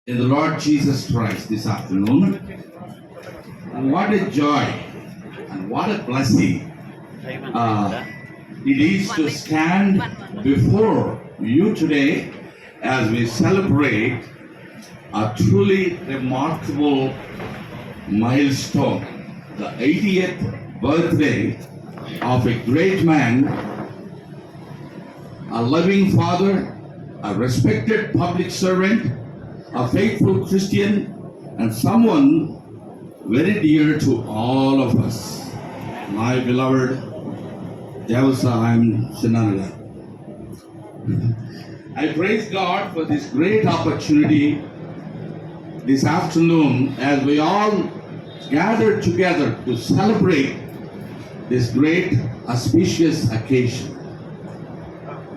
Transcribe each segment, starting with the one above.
in the Lord Jesus Christ this afternoon. What a joy and what a blessing it is to stand before you today as we celebrate a truly remarkable milestone, the 80th birthday of a great man, a loving father, a respected public servant, a faithful Christian, and someone very dear to all of us. My beloved Devasahayam Chinanagar. I praise God for this great opportunity this afternoon as we all gather together to celebrate this great auspicious occasion.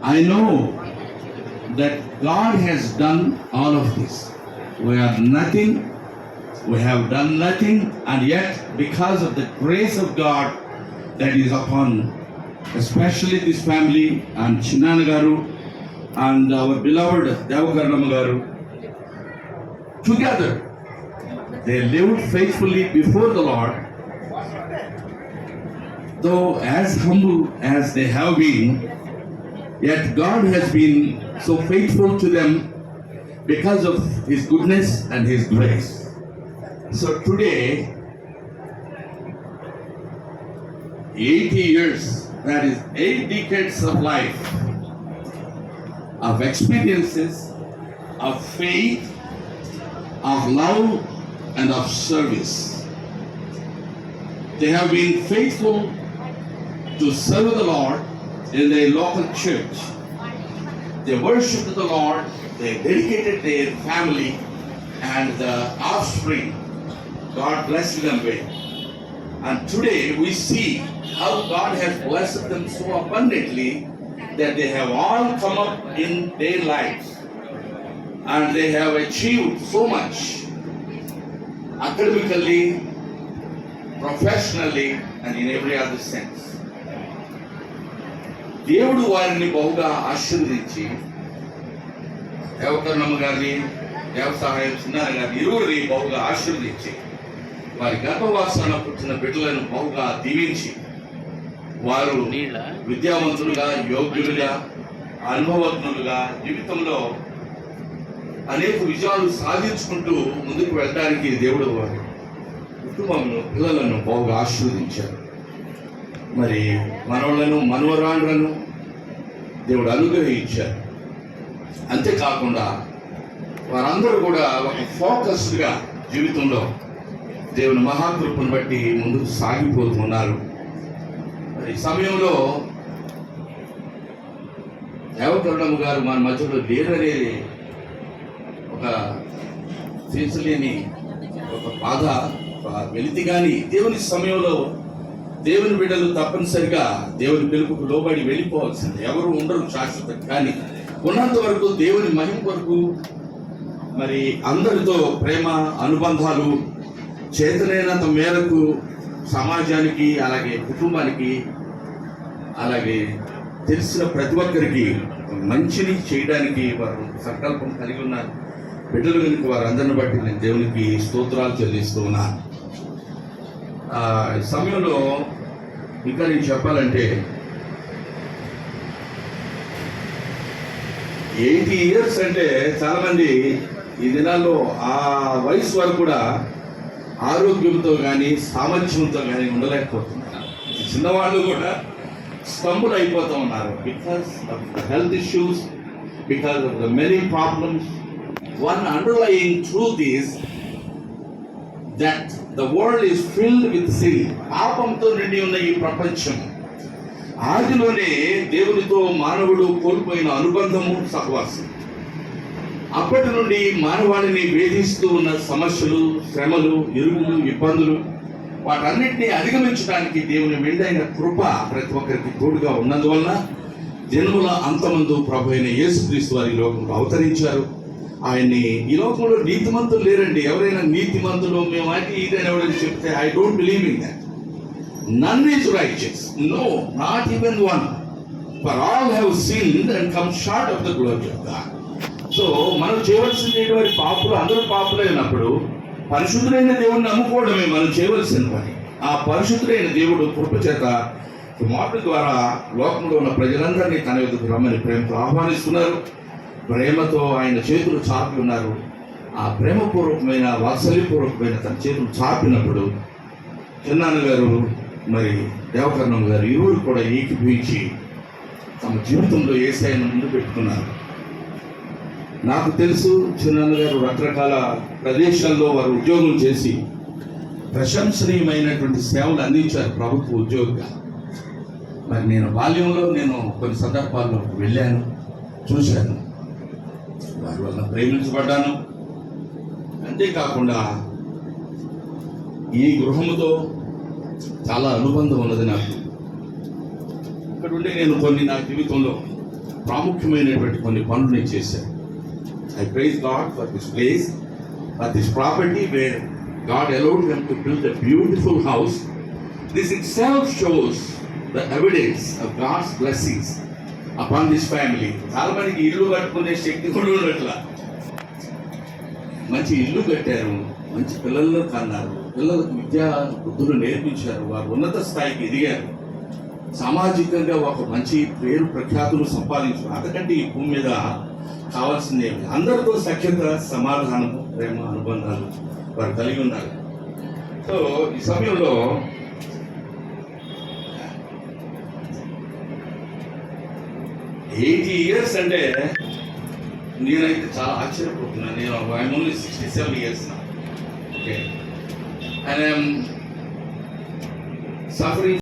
I know that God has done all of this. We are nothing, we have done nothing, and yet because of the grace of God that is upon especially this family and Chinanagaru and our beloved Devakaranam Garu, together they lived faithfully before the Lord, though as humble as they have been, yet God has been so faithful to them because of His goodness and His grace. So today, 80 years, that is 8 decades of life, of experiences, of faith, of love, and of service. They have been faithful to serve the Lord in their local church. They worshiped the Lord, they dedicated their family and the offspring. God blessed them with. And today we see how God has blessed them so abundantly that they have all come up in their lives and they have achieved so much academically, professionally, and in every other sense. దేవుడు వారిని బహుగా ఆశీర్వదించి దేవకరణమ్మ గారిని దేవసహాయం చిన్నార గారిని ఇరువురిని బహుగా ఆశీర్వదించి వారి గర్భవాసాన పుట్టిన బిడ్డలను బహుగా దీవించి వారు విద్యావంతులుగా, యోగ్యులుగా, అనుభవజ్ఞులుగా జీవితంలో అనేక విజయాలు సాధించుకుంటూ ముందుకు వెళ్ళడానికి దేవుడు వారి కుటుంబంలో పిల్లలను బహుగా ఆశీర్వదించారు. మరి మనవలను మనవరాళ్లను దేవుడు అనుగ్రహించారు. అంతేకాకుండా వారందరూ కూడా ఒక ఫోకస్డ్గా జీవితంలో దేవుని మహాకృపను బట్టి ముందుకు సాగిపోతున్నారు. మరి ఈ సమయంలో దేవకరణమ్మ గారు మన మధ్యలో లేరనేది ఒక తీర్చలేని ఒక బాధ వెలితి. కానీ దేవుని సమయంలో దేవుని బిడ్డలు తప్పనిసరిగా దేవుని పిలుపుకు లోబడి వెళ్ళిపోవాల్సింది. ఎవరు ఉండరు శాశ్వతం. కానీ ఉన్నంత వరకు దేవుని మహిమ వరకు మరి అందరితో ప్రేమ అనుబంధాలు చేతనైనంత మేరకు సమాజానికి, అలాగే కుటుంబానికి, అలాగే తెలిసిన ప్రతి ఒక్కరికి మంచిని చేయడానికి వారు సంకల్పం కలిగి ఉన్నారు. బిడ్డలు కనుక వారందరిని బట్టి నేను దేవునికి స్తోత్రాలు చెల్లిస్తూ ఉన్నాను. ఈ సమయంలో ఇంకా నేను చెప్పాలంటే 80 years అంటే చాలామంది ఈ దినాల్లో ఆ వయసు వరకు కూడా ఆరోగ్యంతో కానీ సామర్థ్యంతో కానీ ఉండలేకపోతున్నారు. చిన్నవాళ్ళు కూడా స్తంబుల్ అయిపోతూ ఉన్నారు. Because of the health issues, because of the many problems. One underlying truth is that the world is filled with sin. పాపంతో నిండి ఉన్న ఈ ప్రపంచం, ఆదిలోనే దేవునితో మానవుడు కోల్పోయిన అనుబంధము, సహవాసం, అప్పటి నుండి మానవాళిని వేధిస్తూ ఉన్న సమస్యలు, శ్రమలు, ఇరుగులు, ఇబ్బందులు, వాటన్నిటిని అధిగమించడానికి దేవుని మెండైన కృప ప్రతి ఒక్కరికి తోడుగా ఉన్నందువల్ల జన్మల అంతమందు ప్రభు అయిన యేసుక్రీస్తు వారి లోకంలో అవతరించారు. ఆయన్ని ఈ లోకంలో నీతిమంతులు లేరండి. ఎవరైనా నీతిమంతులు మేము అంటే ఇదని ఎవరైనా చెప్తే I don't believe in that. None is righteous, no, not even one. For all have sinned and come short of the glory of God. So మనం చేయవలసింది ఏంటి? పాపులు అందరూ పాపులే ఉన్నప్పుడు పరిశుద్ధుడైన దేవుడిని నమ్ముకోవడమే మనం చేయవలసిన పని. ఆ పరిశుద్ధుడైన దేవుడు కృపచేత కుమారుడి ద్వారా లోకంలో ఉన్న ప్రజలందరినీ తన ఎదుగు రమ్మని ప్రేమతో ఆహ్వానిస్తున్నారు. ప్రేమతో ఆయన చేతులు చాపి ఉన్నారు. ఆ ప్రేమపూర్వకమైన వాత్సల్యపూర్వకమైన తన చేతులు చాపినప్పుడు చిన్నాన్న గారు మరి దేవకర్ణం గారు ఇరువురు కూడా ఏకీభవించి తమ జీవితంలో యేసయ్యను ముందు పెట్టుకున్నారు. నాకు తెలుసు చిన్నాన్న గారు రకరకాల ప్రదేశాల్లో వారు ఉద్యోగం చేసి ప్రశంసనీయమైనటువంటి సేవలు అందించారు ప్రభుత్వ ఉద్యోగిగా. మరి నేను బాల్యంలో కొన్ని సందర్భాల్లో వెళ్ళాను, చూశాను, వారి వల్ల ప్రేమించబడ్డాను. అంతేకాకుండా ఈ గృహముతో చాలా అనుబంధం ఉన్నది నాకు. ఇక్కడ ఉండి నేను నా జీవితంలో ప్రాముఖ్యమైనటువంటి కొన్ని పనులు నేను చేశాను. I praise God for this place, for this property where God allowed them to build a beautiful house. This itself shows the evidence of God's blessings upon this family. చాలా మందికి ఇల్లు కట్టుకునే శక్తి కూడా ఉండట్లా. మంచి ఇల్లు కట్టారు, మంచి పిల్లలను కన్నారు, పిల్లలకు విద్యా బుద్ధులు నేర్పించారు, వారు ఉన్నత స్థాయికి ఎదిగారు, సామాజికంగా ఒక మంచి పేరు ప్రఖ్యాతులు సంపాదించారు. అంతకంటే ఈ భూమి మీద కావాల్సిందే అందరితో సఖ్యత, సమాధానము, ప్రేమ, అనుబంధాలు వారు కలిగి ఉన్నారు. సో ఈ సమయంలో $80 అంటే నేనైతే చాలా ఆశ్చర్యపోతున్నాను. నేను I'm only 67 years now. Okay. And I'm suffering